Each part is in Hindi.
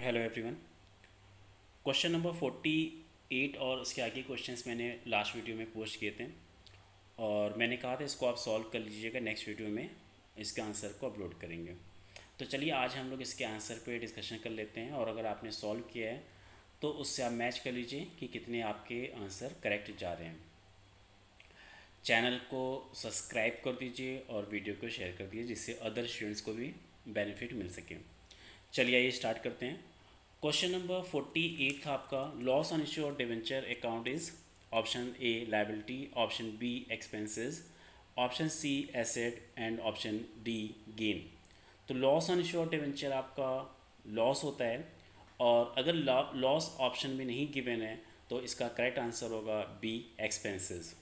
Hello everyone. क्वेश्चन नंबर 48 और उसके आगे क्वेश्चंस मैंने लास्ट वीडियो में पोस्ट किए थे और मैंने कहा था इसको आप सॉल्व कर लीजिएगा, नेक्स्ट वीडियो में इसके आंसर को अपलोड करेंगे। तो चलिए आज हम लोग इसके आंसर पे डिस्कशन कर लेते हैं और अगर आपने सॉल्व किया है तो उससे आप मैच कर लीजिए कि कितने आपके आंसर करेक्ट जा रहे हैं। चैनल को सब्सक्राइब कर दीजिए और वीडियो को शेयर कर दीजिए जिससे अदर स्टूडेंट्स को भी बेनिफिट मिल सके। चलिए आइए स्टार्ट करते हैं। क्वेश्चन नंबर 48 था आपका, loss on issue of debenture account is option A liability, option B expenses, option C asset and option D gain. तो loss on issue of debenture आपका लॉस होता है और अगर लॉस ऑप्शन में नहीं गिवन है तो इसका करेक्ट आंसर होगा B expenses.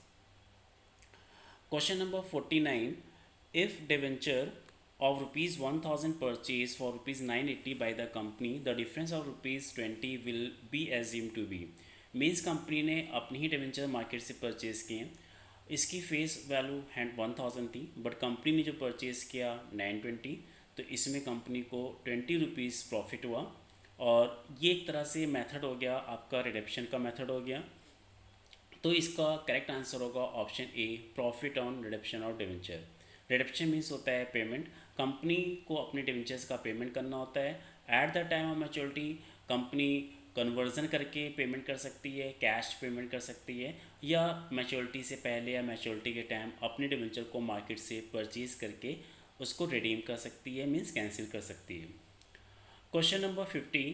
Question number 49. If debenture of rupees 1000 purchased for rupees 980 by the company, the difference of rupees 20 will be assumed to be. Means company ने अपनी ही डिवेंचर मार्केट से परचेज़ किए, इसकी फेस वैल्यू 1000 थी बट कंपनी ने जो परचेज़ किया 920, तो इसमें कंपनी को 20 रुपीज़ प्रॉफिट हुआ और ये एक तरह से मेथड हो गया आपका, रिडक्शन का मेथड हो गया। तो इसका करेक्ट आंसर होगा option A, profit on reduction of debenture. Reduction means होता है पेमेंट, कंपनी को अपने डिवेंचर्स का पेमेंट करना होता है। Eight the time of maturity company conversion करके पेमेंट कर सकती है, कैश पेमेंट कर सकती है, या मैच्योरिटी से पहले या मैच्योरिटी के टाइम अपने डिवेंचर को मार्केट से परचेज करके उसको रिडीम कर सकती है, मीन्स कैंसिल कर सकती है। Question number 50.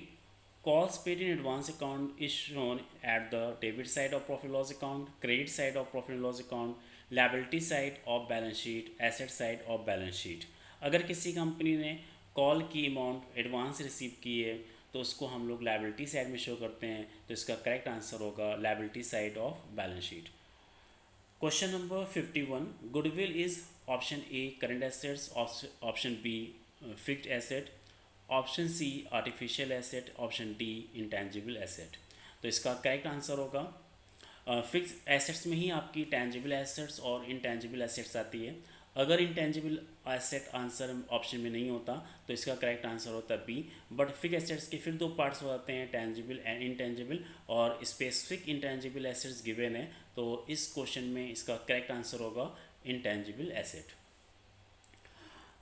Calls paid in advance account is shown at the debit side of profit loss account, credit side of profit loss account, liability side of balance sheet, asset side of balance sheet. अगर किसी कंपनी ने कॉल की अमाउंट एडवांस रिसीव की है तो उसको हम लोग लाइबिलिटी साइड में शो करते हैं, तो इसका करेक्ट आंसर होगा liability side of balance sheet. Question number 51. Goodwill is option A current assets, option B fixed asset, option C artificial asset, option D intangible asset. तो इसका करेक्ट आंसर होगा फिक्स एसेट्स में ही आपकी टेंजिबल एसेट्स और इंटेंजिबल एसेट्स आती है। अगर इंटेंजिबल एसेट आंसर ऑप्शन में नहीं होता तो इसका करेक्ट आंसर होता बी। बट फिक्स एसेट्स के फिर दो पार्ट्स हो जाते हैं, टेंजिबल एंड इंटेंजिबल, और स्पेसिफिक इंटेंजिबल एसेट्स गिवन है, तो इस क्वेश्चन में इसका करेक्ट आंसर होगा intangible asset.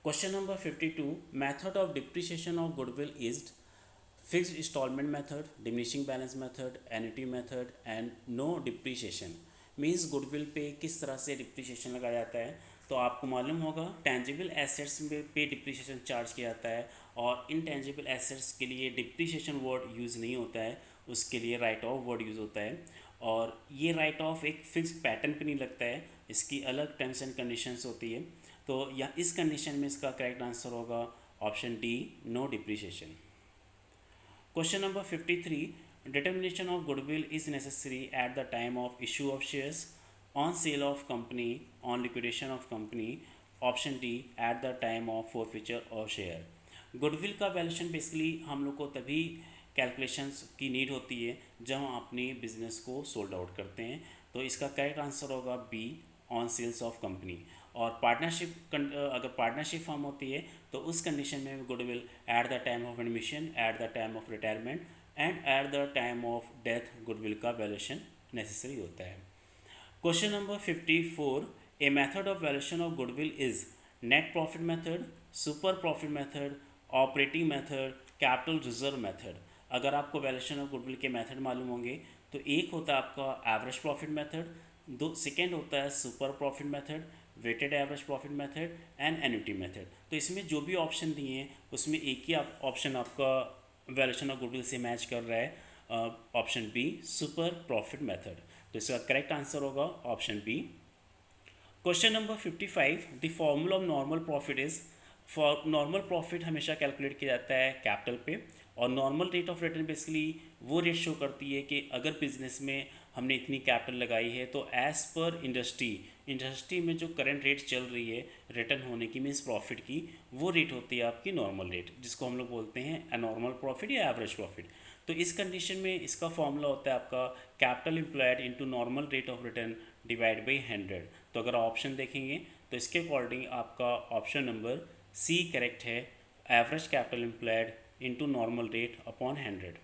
Question number 52. Method of depreciation of goodwill is fixed installment method, diminishing balance method, annuity method and no depreciation. Means goodwill पे किस तरह से डिप्रिसिएशन लगाया जाता है। तो आपको मालूम होगा टेंजिबल एसेट्स पे डिप्रिसिएशन चार्ज किया जाता है और इनटेंजिबल एसेट्स के लिए डिप्रिसिएशन वर्ड यूज़ नहीं होता है, उसके लिए राइट ऑफ वर्ड यूज़ होता है। और ये राइट ऑफ एक फिक्स पैटर्न पे नहीं लगता है, इसकी अलग टर्म्स एंड कंडीशंस होती है। तो या इस कंडीशन में इसका करेक्ट आंसर होगा option D, no depreciation. Question number 53. Determination of goodwill is necessary at the time of issue of shares, on sale of company, on liquidation of company, option D at the time of forfeiture of share. Goodwill का वैल्यूएशन बेसिकली हम लोग को तभी कैलकुलेशंस की नीड होती है जब हम अपने बिजनेस को सोल्ड आउट करते हैं, तो इसका करेक्ट आंसर होगा B, on sales of company. और पार्टनरशिप अगर पार्टनरशिप फॉर्म होती है तो उस कंडीशन में goodwill at the time of admission, at the time of retirement and at the time of death goodwill का वैल्यूएशन नेसेसरी होता है। Question number 54. A method of valuation of goodwill is net profit method, super profit method, operating method, capital reserve method. अगर आपको वैल्यूएशन ऑफ गुडविल के मेथड मालूम होंगे तो एक होता है आपका एवरेज प्रॉफिट मेथड, दो सेकेंड होता है super profit method, weighted average profit method and annuity method. तो इसमें जो भी ऑप्शन दिए हैं उसमें एक ही ऑप्शन आपका वैल्यूएशन ऑफ गुडविल से मैच कर रहा है, option B, super profit method. तो इसका करेक्ट आंसर होगा option B. Question number 55. The formula of normal profit is, for normal profit हमेशा कैलकुलेट किया जाता है कैपिटल पे, और normal rate of return basically वो रेट शो करती है कि अगर बिजनेस में हमने इतनी कैपिटल लगाई है तो एज़ पर इंडस्ट्री में जो करंट रेट चल रही है रिटर्न होने की, मीन्स प्रॉफिट की, वो रेट होती है आपकी नॉर्मल रेट, जिसको हम लोग बोलते हैं अनॉर्मल प्रॉफिट या एवरेज प्रॉफिट। तो इस कंडीशन में इसका फॉर्मूला होता है आपका capital employed into normal rate of return divide by 100। तो अगर ऑप्शन देखेंगे तो इसके अकॉर्डिंग आपका ऑप्शन नंबर सी करेक्ट है, average capital employed into normal rate upon 100.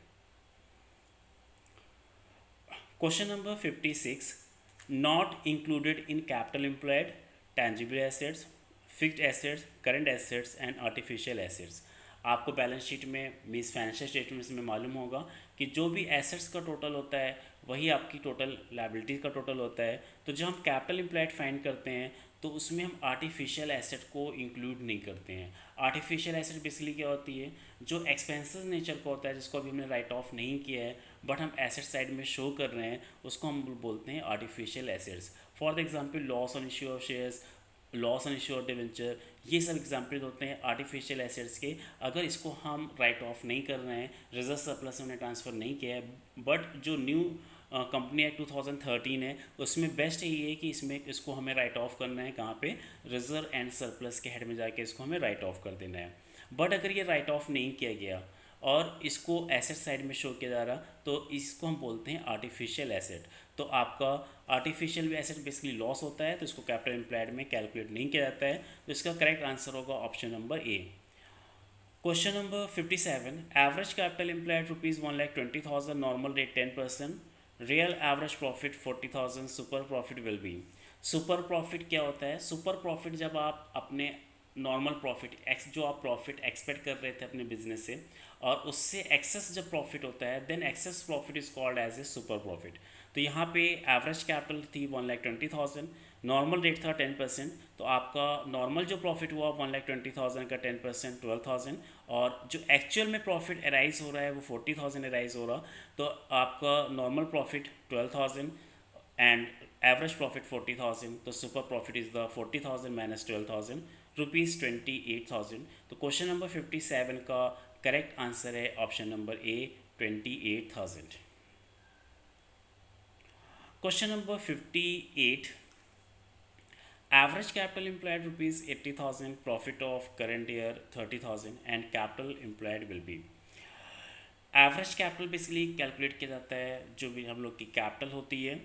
Question number 56. Not included in capital employed, tangible assets, fixed assets, current assets and artificial assets. आपको बैलेंस शीट में मीन्स फाइनेंशियल स्टेटमेंट्स में मालूम होगा कि जो भी एसेट्स का टोटल होता है वही आपकी टोटल लायबिलिटीज़ का टोटल होता है. तो जब हम कैपिटल एम्प्लॉयड फाइंड करते हैं तो उसमें हम आर्टिफिशियल एसेट को इंक्लूड नहीं करते हैं. आर्टिफिशियल एसेट बेसिकली क्या होती है, जो एक्सपेंसेस नेचर का होता है जिसको अभी हमने राइट ऑफ नहीं किया है बट हम एसेट साइड में शो कर रहे हैं, उसको हम बोलते हैं artificial assets. For the example loss on issue of shares, loss on issue of debenture, ये सब एग्जाम्पल होते हैं आर्टिफिशियल एसेट्स के. अगर इसको हम राइट ऑफ नहीं कर रहे हैं, रिजर्व सरप्लस में ट्रांसफ़र नहीं किया है, बट जो न्यू कंपनी एक्ट 2013 है उसमें बेस्ट यही है कि इसमें इसको हमें राइट ऑफ करना है. कहाँ पे? रिजर्व एंड सरप्लस के हेड में जाके इसको हमें राइट ऑफ कर देना है. बट अगर ये राइट ऑफ नहीं किया गया और इसको एसेट साइड में शो किया जा रहा तो इसको हम बोलते हैं आर्टिफिशियल एसेट. तो आपका आर्टिफिशियल एसेट बेसिकली लॉस होता है तो इसको कैपिटल एम्प्लॉयड में कैलकुलेट नहीं किया जाता है. तो इसका करेक्ट आंसर होगा option number A. Question number 57. Average capital employed ₹1,20,000, normal rate 10%, real average profit 40,000, super profit will be. Super profit क्या होता है? सुपर प्रॉफिट जब आप अपने नॉर्मल प्रॉफिट जो आप प्रॉफिट एक्सपेक्ट कर रहे थे अपने बिजनेस से और उससे एक्सेस जब प्रॉफिट होता है then excess profit is called as a super profit. तो यहाँ पे एवरेज कैपिटल थी 1,20,000, नॉर्मल रेट था 10%. तो आपका नॉर्मल जो प्रॉफिट हुआ 1,20,000 का 10% 12,000 और जो एक्चुअल में प्रॉफिट अराइज हो रहा है वो 40,000 अराइज हो रहा. तो आपका normal profit 12,000 and average profit 40,000. तो super profit is the 40,000 minus 12,000 ₹28,000. तो क्वेश्चन नंबर 57 का करेक्ट आंसर है option number A 28,000. Question number 58. Average capital employed ₹80,000, profit of current year 30,000 and capital employed will be. Average capital basically calculate किया जाता है जो भी हम लोग की कैपिटल होती है,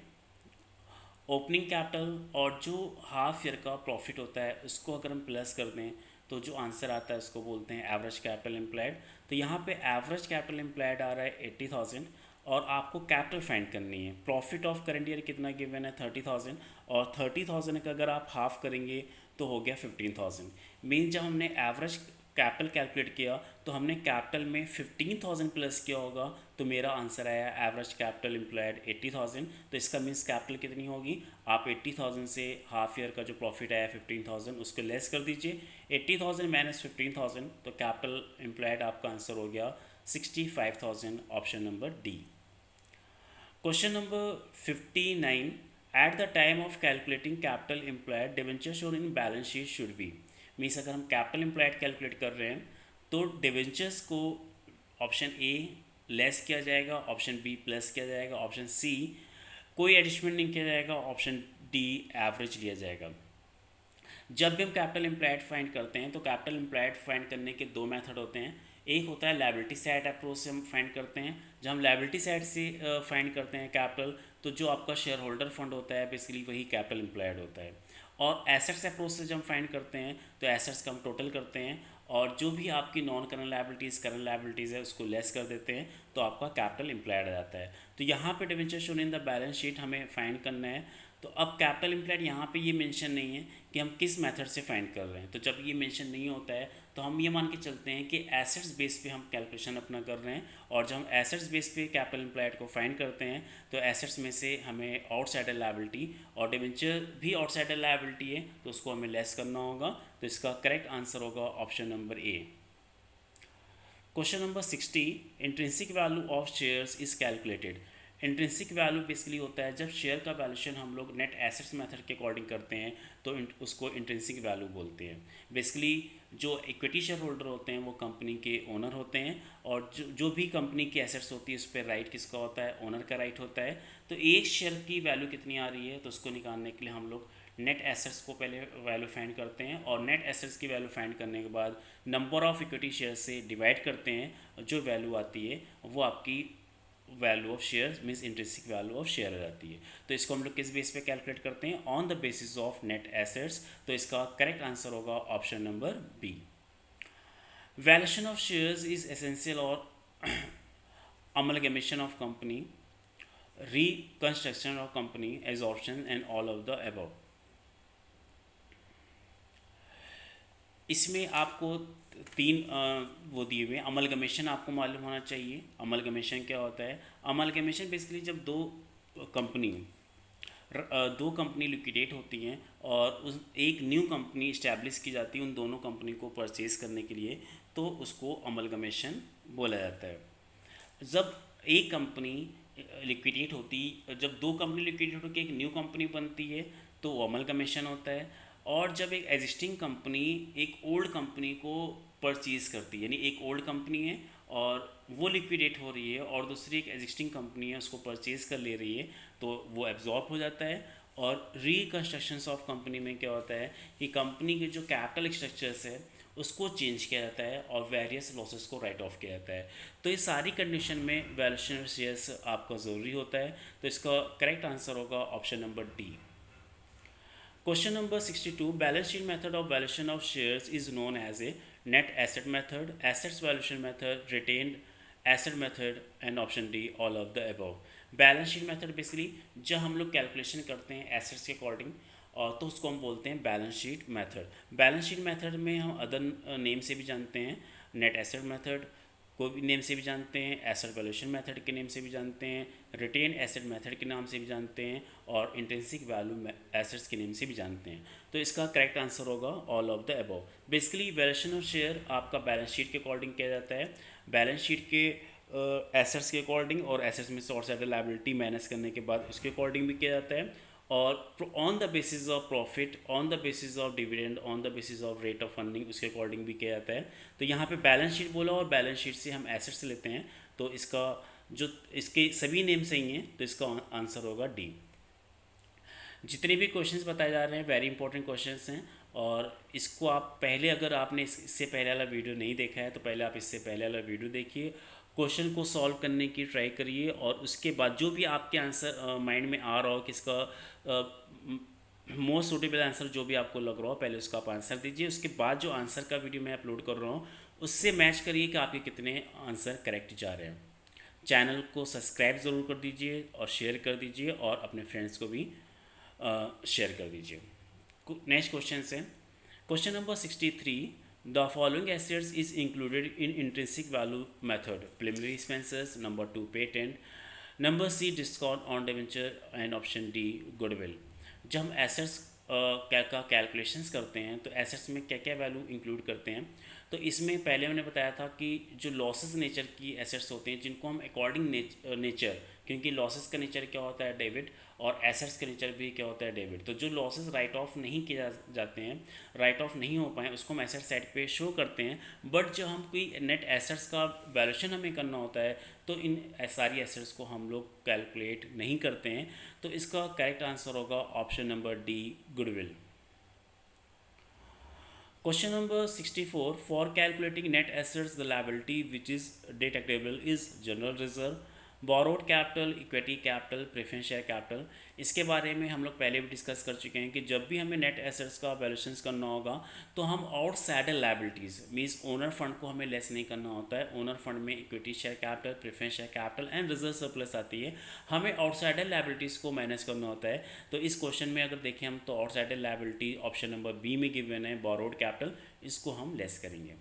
ओपनिंग कैपिटल और जो हाफ ईयर का प्रॉफिट होता है उसको अगर हम प्लस कर दें तो जो आंसर आता है उसको बोलते हैं एवरेज कैपिटल एम्प्लॉयड. तो यहाँ पे एवरेज कैपिटल एम्प्लॉयड आ रहा है 80,000 और आपको कैपिटल फाइंड करनी है. प्रॉफिट ऑफ करंट ईयर कितना गिवन है 30,000 और 30,000 का अगर आप हाफ करेंगे तो हो गया 15,000. मीन जब हमने एवरेज कैपिटल कैलकुलेट किया तो हमने कैपिटल में 15,000 प्लस किया होगा तो मेरा आंसर आया एवरेज कैपिटल एम्प्लॉयड 80,000. तो इसका मीन्स कैपिटल कितनी होगी? आप 80,000 से हाफ ईयर का जो प्रॉफिट आया 15,000 उसको लेस कर दीजिए. 80,000 माइनस 15,000 तो कैपिटल एम्प्लॉयड आपका आंसर हो गया 65,000, option number D. Question number 59. Eight the time of calculating capital employed debenture shown in balance sheet should be. Means अगर हम कैपिटल एम्प्लॉयड कैलकुलेट कर रहे हैं तो डिवेंचर्स को ऑप्शन ए लेस किया जाएगा, ऑप्शन बी प्लस किया जाएगा, ऑप्शन सी कोई एडिशमेंट नहीं किया जाएगा, ऑप्शन डी एवरेज लिया जाएगा. जब भी हम कैपिटल एम्प्लॉयड फाइंड करते हैं तो कैपिटल एम्प्लॉयड फाइंड करने के दो मेथड होते हैं. एक होता है लायबिलिटी साइड अप्रोच से हम फाइंड करते हैं. जब हम लायबिलिटी साइड से फाइंड करते हैं कैपिटल तो जो आपका शेयर होल्डर फंड होता है बेसिकली वही कैपिटल एम्प्लॉयड होता है. और एसेट्स अप्रोच से जब हम फाइंड करते हैं तो एसेट्स का हम टोटल करते हैं और जो भी आपकी नॉन करंट लायबिलिटीज़ है उसको लेस कर देते हैं तो आपका कैपिटल एम्प्लॉयड आ जाता है. तो यहाँ पे debenture shown in the balance sheet हमें फाइंड करना है. तो अब कैपिटल एम्प्लॉयड यहाँ पे ये मेंशन नहीं है कि हम किस मेथड से फाइंड कर रहे हैं. तो जब ये मेंशन नहीं होता है तो हम ये मान के चलते हैं कि एसेट्स बेस पे हम कैलकुलेशन अपना कर रहे हैं और जब हम एसेट्स बेस पे कैपिटल एम्प्लॉयड को फाइंड करते हैं तो एसेट्स में से हमें आउटसाइडर लायबिलिटी और डिवेंचर भी आउटसाइडर लायबिलिटी है तो उसको हमें लेस करना होगा. तो इसका करेक्ट आंसर होगा option number A. Question number 60. Intrinsic value of shares is calculated. Intrinsic value basically होता है जब शेयर का वैल्यूशन हम लोग नेट एसेट्स मेथड के अकॉर्डिंग करते हैं तो उसको इंट्रिंसिक वैल्यू बोलते हैं. बेसिकली जो इक्विटी शेयर होल्डर होते हैं वो कंपनी के ओनर होते हैं और जो भी कंपनी की एसेट्स होती है उस पर राइट किसका होता है? ओनर का राइट होता है. तो एक शेयर की वैल्यू कितनी आ रही है तो उसको निकालने के लिए हम लोग नेट एसेट्स को पहले वैल्यू फाइंड करते हैं और नेट एसेट्स की वैल्यू फाइंड करने के बाद नंबर ऑफ इक्विटी शेयर से डिवाइड करते हैं. जो वैल्यू आती है वो आपकी value of share means intrinsic value of share आ जाती है. तो इसको हम लोग किस बेस पे कैलकुलेट करते हैं? On the basis of net assets. तो इसका करेक्ट आंसर होगा option number B. Valuation of shares is essential or amalgamation of company, reconstruction of company, absorption and all of the above. इसमें आपको तीन वो दिए हुए हैं। अमलगमेशन आपको मालूम होना चाहिए। अमलगमेशन क्या होता है? अमलगमेशन बेसिकली जब कंपनी दो कंपनी लिक्विडेट होती हैं और उस एक न्यू कंपनी इस्टेब्लिश की जाती है उन दोनों कंपनी को परचेज करने के लिए, तो उसको अमलगमेशन बोला जाता है। जब एक कंपनी लिक्विडेट होती, जब दो कंपनी लिक्विडेट होकर एक न्यू कंपनी बनती है तो वो अमलगमेशन होता है। और जब एक एग्जिस्टिंग कंपनी एक ओल्ड कंपनी को परचेज करती है, यानी एक ओल्ड कंपनी है और वो लिक्विडेट हो रही है और दूसरी एक एग्जिस्टिंग कंपनी है उसको परचेज कर ले रही है, तो वो एब्जॉर्ब हो जाता है। और रिकन्स्ट्रक्शन ऑफ कंपनी में क्या होता है कि कंपनी के जो कैपिटल स्ट्रक्चर्स है उसको चेंज किया जाता है और वेरियस लॉसेस को राइट ऑफ किया जाता है। तो ये सारी कंडीशन में वैल्यूएशन ऑफ शेयर्स आपका ज़रूरी होता है। तो इसका करेक्ट आंसर होगा option number D. Question number 62. Balance sheet method of valuation of shares is known as a net asset method, assets valuation method, retained asset method and option D all of the above. Balance sheet method basically जब हम लोग कैलकुलेशन करते हैं एसेट्स के अकॉर्डिंग, और तो उसको हम बोलते हैं balance sheet method. Balance sheet method में हम अदर नेम से भी जानते हैं, नेट एसेट मेथड को भी नेम से भी जानते हैं, एसेट वैल्यूएशन मेथड के नेम से भी जानते हैं, रिटेन एसेट मेथड के नाम से भी जानते हैं और इंट्रिंसिक वैल्यू एसेट्स के नेम से भी जानते हैं। तो इसका करेक्ट आंसर होगा all of the above. Basically valuation of share आपका बैलेंस शीट के अकॉर्डिंग किया जाता है, बैलेंस शीट के एसेट्स के अकॉर्डिंग और एसेट्स में से और साइड लायबिलिटी माइनस करने के बाद उसके अकॉर्डिंग भी किया जाता है, और on the basis of profit, on the basis of dividend, on the basis of rate of funding उसके अकॉर्डिंग भी किया जाता है। तो यहाँ पे बैलेंस शीट बोला और बैलेंस शीट से हम एसेट्स लेते हैं, तो इसका जो इसके सभी नेम सही हैं तो इसका आंसर होगा डी। जितने भी क्वेश्चंस बताए जा रहे हैं वेरी इंपॉर्टेंट क्वेश्चंस हैं, और इसको आप पहले अगर आपने इससे पहले वाला वीडियो नहीं देखा है तो पहले आप इससे पहले वाला वीडियो देखिए, क्वेश्चन को सॉल्व करने की ट्राई करिए, और उसके बाद जो भी आपके आंसर माइंड में आ रहा हो किसका मोस्ट सूटेबल आंसर जो भी आपको लग रहा हो पहले उसका आप आंसर दीजिए। उसके बाद जो आंसर का वीडियो मैं अपलोड कर रहा हूँ उससे मैच करिए कि आपके कितने आंसर करेक्ट जा रहे हैं। चैनल को सब्सक्राइब ज़रूर कर दीजिए और शेयर कर दीजिए और अपने फ्रेंड्स को भी शेयर कर दीजिए। नेक्स्ट क्वेश्चन है question number 63। The following assets is included in intrinsic value method, preliminary expenses, number 2 patent, number C discount on debenture and option D goodwill. जब हम एसेट्स क्या का कैलकुलेशंस करते हैं तो एसेट्स में क्या क्या वैल्यू इंक्लूड करते हैं, तो इसमें पहले मैंने बताया था कि जो लॉसेस नेचर की एसेट्स होते हैं जिनको हम अकॉर्डिंग नेचर, क्योंकि लॉसेस का नेचर क्या होता है डेबिट और एसेट्स का नेचर भी क्या होता है डेबिट, तो जो लॉसेस राइट ऑफ नहीं किए जाते हैं, राइट ऑफ नहीं हो पाए उसको हम एसेट साइड पे शो करते हैं। बट जब हम कोई नेट एसेट्स का वैल्यूएशन हमें करना होता है तो इन सारी एसेट्स को हम लोग कैलकुलेट नहीं करते हैं। तो इसका करेक्ट आंसर होगा option number D goodwill. Question number 64. For calculating net assets, the liability which is deductible is general reserve, borrowed capital, equity capital, preference share capital। इसके बारे में हम लोग पहले भी डिस्कस कर चुके हैं कि जब भी हमें नेट एसेट्स का वैल्यूएशन करना होगा तो हम outsider liabilities means owner fund को हमें लेस नहीं करना होता है। ओनर फंड में equity share capital, preference share capital and reserve surplus आती है, हमें आउटसाइडर लायबिलिटीज़ को मैनेज करना होता है। तो इस क्वेश्चन में अगर देखें हम तो outsider liability option number B में गिवन है, बोरोड कैपिटल, इसको हम लेस करेंगे।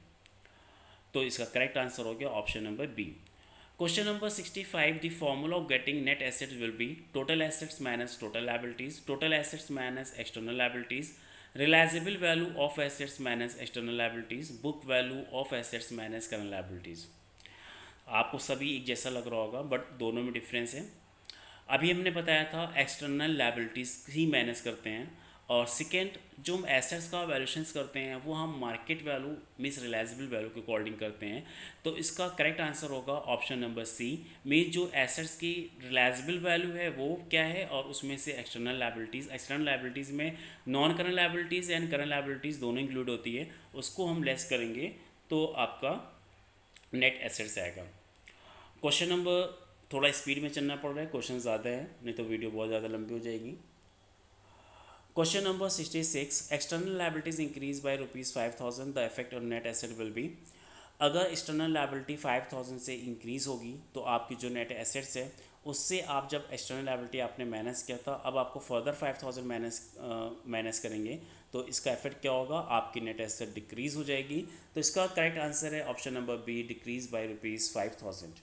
तो इसका करेक्ट आंसर हो गया option number B. Question number 65. The formula of getting net assets will be total assets minus total liabilities, total assets minus external liabilities, realizable value of assets minus external liabilities, book value of assets minus current liabilities। आपको सभी एक जैसा लग रहा होगा बट दोनों में डिफरेंस है। अभी हमने बताया था एक्सटर्नल लायबिलिटीज़ ही मैनेज करते हैं, और सेकेंड जो हम एसेट्स का वैल्यूशंस करते हैं वो हम मार्केट वैल्यू मीन्स रिलायजेबल वैल्यू के अकॉर्डिंग करते हैं। तो इसका करेक्ट आंसर होगा ऑप्शन नंबर सी में जो एसेट्स की रिलायजेबल वैल्यू है वो क्या है, और उसमें से एक्सटर्नल लायबिलिटीज़ में non current liabilities and current liabilities दोनों इंक्लूड होती है, उसको हम लेस करेंगे तो आपका नेट एसेट्स आएगा। क्वेश्चन नंबर, थोड़ा स्पीड में चलना पड़ रहा है, क्वेश्चन ज़्यादा है नहीं तो वीडियो बहुत ज़्यादा लंबी हो जाएगी। Question number 66. External liabilities increase by rupees 5,000. The effect on net asset will be। अगर एक्सटर्नल लायबिलिटी 5000 से इंक्रीज़ होगी तो आपकी जो नेट एसेट्स है उससे आप जब एक्सटर्नल लायबिलिटी आपने माइनस किया था अब आपको फर्दर 5000 माइनस करेंगे तो इसका इफेक्ट क्या होगा, आपकी नेट एसेट डिक्रीज़ हो जाएगी। तो इसका करेक्ट आंसर है option number B, decrease by ₹5,000।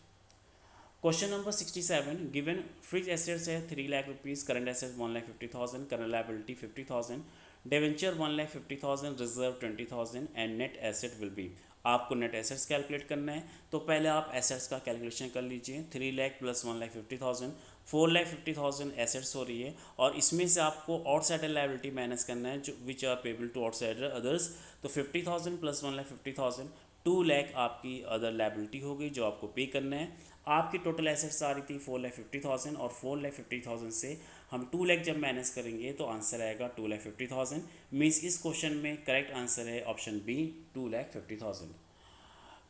Question number 67, given fixed assets है 3 lakh rupees, current assets 1,50,000, current liability 50,000, debenture 1,50,000, reserve 20,000 and net asset will be. आपको नेट एसेट्स कैलकुलेट करना है तो पहले आप एसेट्स का कैलकुलेशन कर लीजिए। 3 लाख प्लस 1,50,000, 4,50,000 एसेट्स हो रही है और इसमें से आपको आउटसाइडर लायबिलिटी माइनस करना है जो which are payable to outsider others. तो 50,000 प्लस 1,50,000, 2 लाख आपकी अदर लायबिलिटी हो गई जो आपको पे करना है। आपकी टोटल एसेट्स आ रही थी 4,50,000 और 4,50,000 से हम 2 लाख जब माइनस करेंगे तो आंसर आएगा 2,50,000। मीन्स इस क्वेश्चन में करेक्ट आंसर है option B, 2,50,000।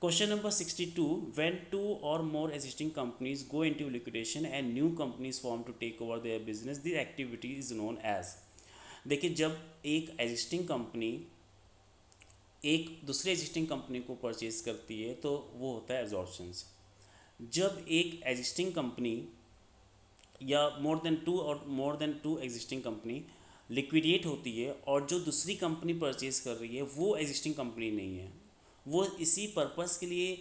Question number 62, when two or more existing companies go into liquidation and new companies form to take over their business, the activity is known as। देखिए जब एक एग्जिस्टिंग कंपनी एक दूसरे एग्जिस्टिंग कंपनी को परचेज करती है तो वो होता है एब्जॉर्प्शंस। जब एक एग्जिस्टिंग कंपनी या more than two existing company liquidate होती है और जो दूसरी कंपनी परचेज कर रही है वो एग्जिस्टिंग कंपनी नहीं है, वो इसी पर्पस के लिए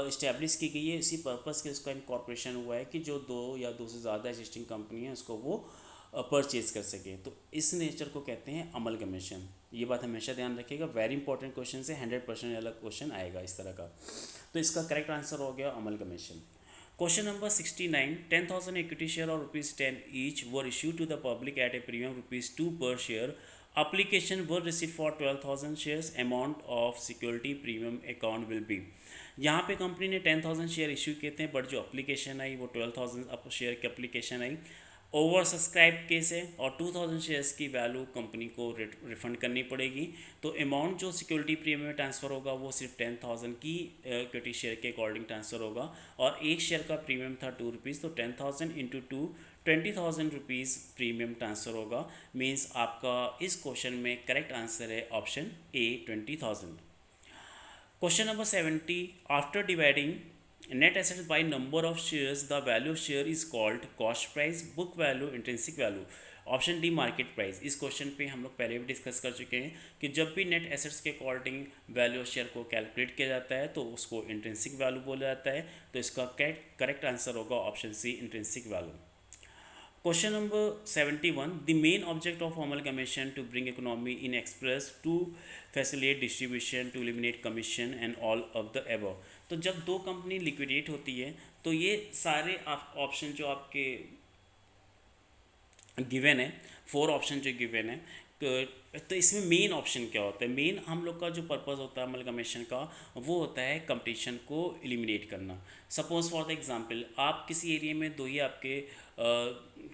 इस्टेब्लिश की गई है, इसी पर्पस के उसका इनकॉर्पोरेशन हुआ है कि जो दो या दो से ज़्यादा एग्जिस्टिंग कंपनी है उसको वो परचेज कर सके। तो इस नेचर को कहते हैं अमलगमेशन। ये बात हमेशा ध्यान रखिएगा, वेरी इंपॉर्टेंट क्वेश्चन से 100% अलग क्वेश्चन आएगा इस तरह का। तो इसका करेक्ट आंसर हो गया amalgamation. Question number 69, 10,000 equity share or ₹10 each were issued to the public at a premium ₹2 per share. Application were received for 12,000 shares. Amount of security premium account will be। यहाँ पे कंपनी ने 10,000 शेयर इशू किए थे बट जो अप्लीकेशन आई वो 12,000 शेयर की अप्लीकेशन आई, ओवर सब्सक्राइब केस है और 2,000 शेयर्स की वैल्यू कंपनी को रिफंड करनी पड़ेगी। तो अमाउंट जो सिक्योरिटी प्रीमियम में ट्रांसफ़र होगा वो सिर्फ 10,000 की इक्विटी शेयर के अकॉर्डिंग ट्रांसफ़र होगा और एक शेयर का प्रीमियम था ₹2, तो 10,000 इंटू 2 ₹20,000 प्रीमियम ट्रांसफ़र होगा। मीन्स आपका इस क्वेश्चन में करेक्ट आंसर है option A, 20,000। Question number 70, after dividing net assets by number of shares the value of share is called cost price, book value, intrinsic value। Option D market price. इस क्वेश्चन पे हम लोग पहले भी डिस्कस कर चुके हैं कि जब भी नेट एसेट्स के अकॉर्डिंग वैल्यू ऑफ शेयर को कैलकुलेट किया जाता है तो उसको इंट्रिंसिक वैल्यू बोला जाता है। तो इसका करेक्ट आंसर होगा option C, intrinsic value. Question number 71, the main object of amalgamation to bring economy in express, to facilitate distribution, to eliminate commission and all of the above। तो जब दो कंपनी लिक्विडेट होती है तो ये सारे ऑप्शन जो आपके गिवन है, 4 ऑप्शन जो गिवन है, तो इसमें मेन ऑप्शन क्या होता है। मेन हम लोग का जो पर्पस होता है अमलगमेशन का वो होता है कंपटीशन को एलिमिनेट करना। सपोज फॉर द एग्जांपल आप किसी एरिया में दो ही आपके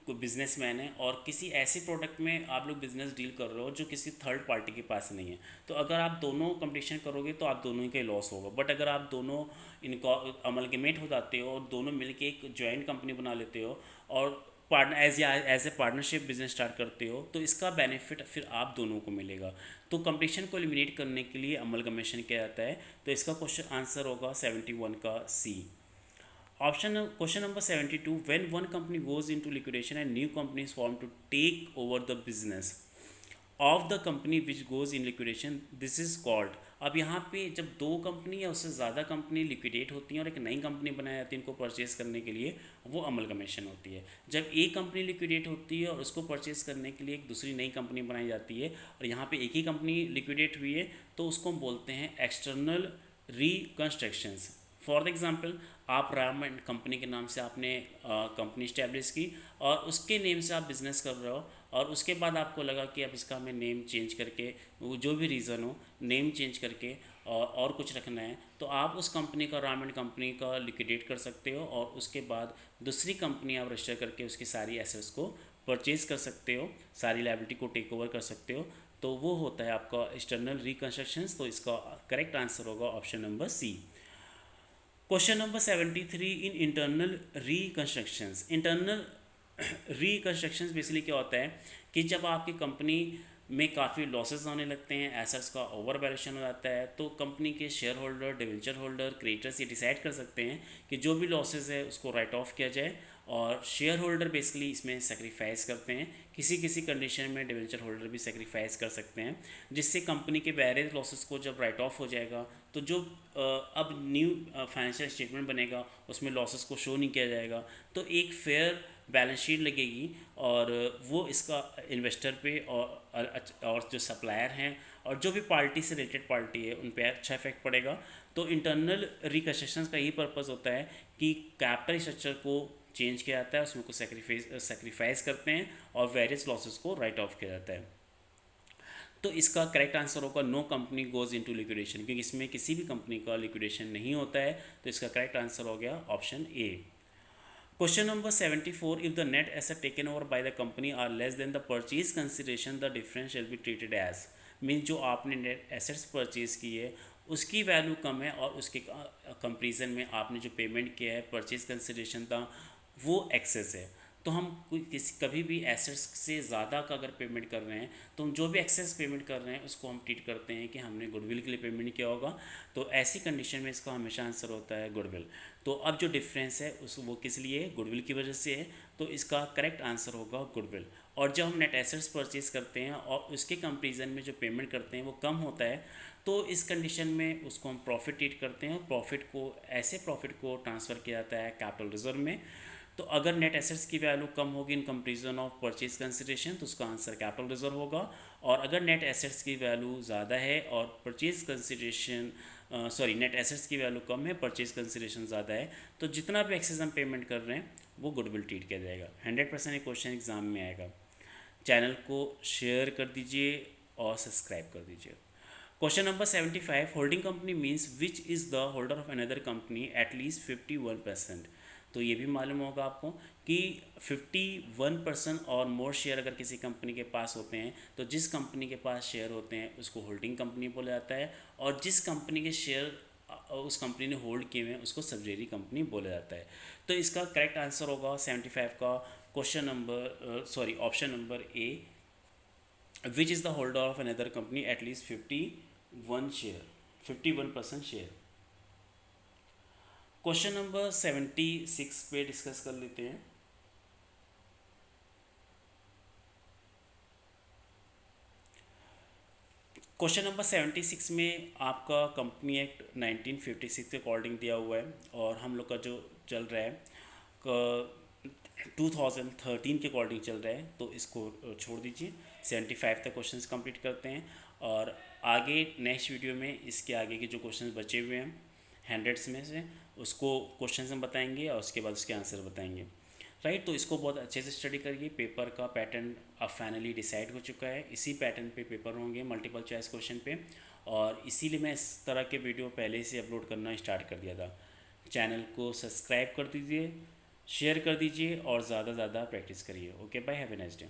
कोई बिजनेसमैन है और किसी ऐसे प्रोडक्ट में आप लोग बिजनेस डील कर रहे हो जो किसी थर्ड पार्टी के पास नहीं है, तो अगर आप दोनों कंपटीशन करोगे तो आप दोनों ही का लॉस होगा। बट अगर आप दोनों इनको अमलगमेट हो जाते हो और दोनों मिलके एक जॉइंट कंपनी बना लेते हो और as a partnership business start करते हो तो इसका बेनिफिट फिर आप दोनों को मिलेगा। तो कंपटीशन को एलिमिनेट करने के लिए अमलगमेशन किया जाता है। तो इसका क्वेश्चन आंसर होगा 71 का C. Question number 72, when one company goes into liquidation and new companies form to take over the business of the company which goes in liquidation, this is called. अब यहाँ पे जब दो कंपनी या उससे ज़्यादा कंपनी लिक्विडेट होती हैं और एक नई कंपनी बनाई जाती है इनको परचेज़ करने के लिए, वो अमलगमेशन होती है। जब एक कंपनी लिक्विडेट होती है और उसको परचेज़ करने के लिए एक दूसरी नई कंपनी बनाई जाती है और यहाँ पे एक ही कंपनी लिक्विडेट हुई है तो उसको हम बोलते हैं एक्सटर्नल रिकन्स्ट्रक्शंस। फॉर एग्जांपल आप राम एंड कंपनी के नाम से आपने कंपनी इस्टेब्लिश की और उसके नेम से आप बिज़नेस कर रहे हो और उसके बाद आपको लगा कि अब इसका हमें नेम चेंज करके, वो जो भी रीज़न हो, नेम चेंज करके और कुछ रखना है, तो आप उस कंपनी का राम एंड कंपनी का लिक्विडेट कर सकते हो और उसके बाद दूसरी कंपनी आप रजिस्टर करके उसकी सारी एसेट्स को परचेज़ कर सकते हो, सारी लायबिलिटी को टेक ओवर कर सकते हो। तो वो होता है आपका एक्सटर्नल रिकन्स्ट्रक्शंस। तो इसका करेक्ट आंसर होगा option number C. Question number 73, in internal reconstructions. Internal reconstructions basically क्या होता है कि जब आपकी कंपनी में काफ़ी लॉसेस आने लगते हैं, एसेट्स का ओवर वैल्यूएशन हो जाता है, तो कंपनी के share holder, debenture holder, creators ये डिसाइड कर सकते हैं कि जो भी लॉसेस है उसको राइट ऑफ किया जाए, और शेयर होल्डर बेसिकली इसमें सेक्रीफाइस करते हैं, किसी किसी कंडीशन में डिवेंचर होल्डर भी सेक्रीफाइस कर सकते हैं, जिससे कंपनी के बैरेज लॉसेस को जब राइट ऑफ हो जाएगा तो जो अब न्यू फाइनेंशियल स्टेटमेंट बनेगा उसमें लॉसेस को शो नहीं किया जाएगा, तो एक फेयर बैलेंस शीट लगेगी, और वो इसका इन्वेस्टर पे और जो सप्लायर हैं और जो भी पार्टी से रिलेटेड पार्टी है उन पे अच्छा इफेक्ट पड़ेगा। तो इंटरनल रिकन्स्ट्रक्शन का यही पर्पस होता है कि कैपिटल स्ट्रक्चर को चेंज किया जाता है, उसमें को सेक्रीफाइस करते हैं और वेरियस लॉसेस को राइट ऑफ किया जाता है। तो इसका करेक्ट आंसर होगा no company goes into liquidation, क्योंकि इसमें किसी भी कंपनी का लिक्विडेशन नहीं होता है, तो इसका करेक्ट आंसर हो गया option A. Question number 74. If the net asset taken over by the company are less than the purchase consideration, the difference shall be treated as, means जो आपने नेट एसेट्स परचेज की है उसकी वैल्यू कम है और उसके कंपेरिजन में आपने जो पेमेंट किया है परचेज कंसिडरेशन था वो एक्सेस है, तो हम कभी भी एसेट्स से ज़्यादा का अगर पेमेंट कर रहे हैं तो हम जो भी एक्सेस पेमेंट कर रहे हैं उसको हम ट्रीट करते हैं कि हमने गुडविल के लिए पेमेंट किया होगा, तो ऐसी कंडीशन में इसका हमेशा आंसर होता है गुडविल। तो अब जो डिफरेंस है उस वो किस लिए है, गुडविल की वजह से है, तो इसका करेक्ट आंसर होगा गुडविल। और जब हम नेट एसेट्स परचेज करते हैं और उसके कंपेरिजन में जो पेमेंट करते हैं वो कम होता है, तो इस कंडीशन में उसको हम प्रॉफिट ट्रीट करते हैं, और प्रॉफिट को ट्रांसफ़र किया जाता है कैपिटल रिजर्व में। तो अगर नेट एसेट्स की वैल्यू कम होगी in comparison of purchase consideration तो उसका आंसर कैपिटल रिजर्व होगा, और अगर नेट एसेट्स की वैल्यू ज़्यादा है और परचेज कंसिडरेशन नेट एसेट्स की वैल्यू कम है, परचेज कंसिडरेशन ज़्यादा है, तो जितना भी एक्सेस हम पेमेंट कर रहे हैं वो गुडविल ट्रीट किया जाएगा। 100% ये क्वेश्चन एग्जाम में आएगा। चैनल को शेयर कर दीजिए और सब्सक्राइब कर दीजिए। Question number 75, holding company means which is the holder of another company at least 51%। तो ये भी मालूम होगा आपको कि 51% और मोर शेयर अगर किसी कंपनी के पास होते हैं तो जिस कंपनी के पास शेयर होते हैं उसको होल्डिंग कंपनी बोला जाता है, और जिस कंपनी के शेयर उस कंपनी ने होल्ड किए हुए हैं उसको सब्सिडियरी कंपनी बोला जाता है। तो इसका करेक्ट आंसर होगा 75 का option number A, which is the holder of another company at least 51% share. Question number 76 पे डिस्कस कर लेते हैं। क्वेश्चन नंबर 76 में आपका कंपनी एक्ट 1956 के अकॉर्डिंग दिया हुआ है, और हम लोग का जो चल रहा है 2013 के अकॉर्डिंग चल रहा है, तो इसको छोड़ दीजिए। 75 तक क्वेश्चंस कंप्लीट करते हैं, और आगे नेक्स्ट वीडियो में इसके आगे के जो क्वेश्चंस बचे हुए हैं हंड्रेड्स में से उसको क्वेश्चंस हम बताएंगे और उसके बाद उसके आंसर बताएंगे, राइट। तो इसको बहुत अच्छे से स्टडी करिए। पेपर का पैटर्न अब फाइनली डिसाइड हो चुका है, इसी पैटर्न पे पेपर होंगे मल्टीपल चॉइस क्वेश्चन पे, और इसीलिए मैं इस तरह के वीडियो पहले से अपलोड करना स्टार्ट कर दिया था। चैनल को सब्सक्राइब कर दीजिए, शेयर कर दीजिए और ज़्यादा से ज़्यादा प्रैक्टिस करिए। Okay bye, have a nice day.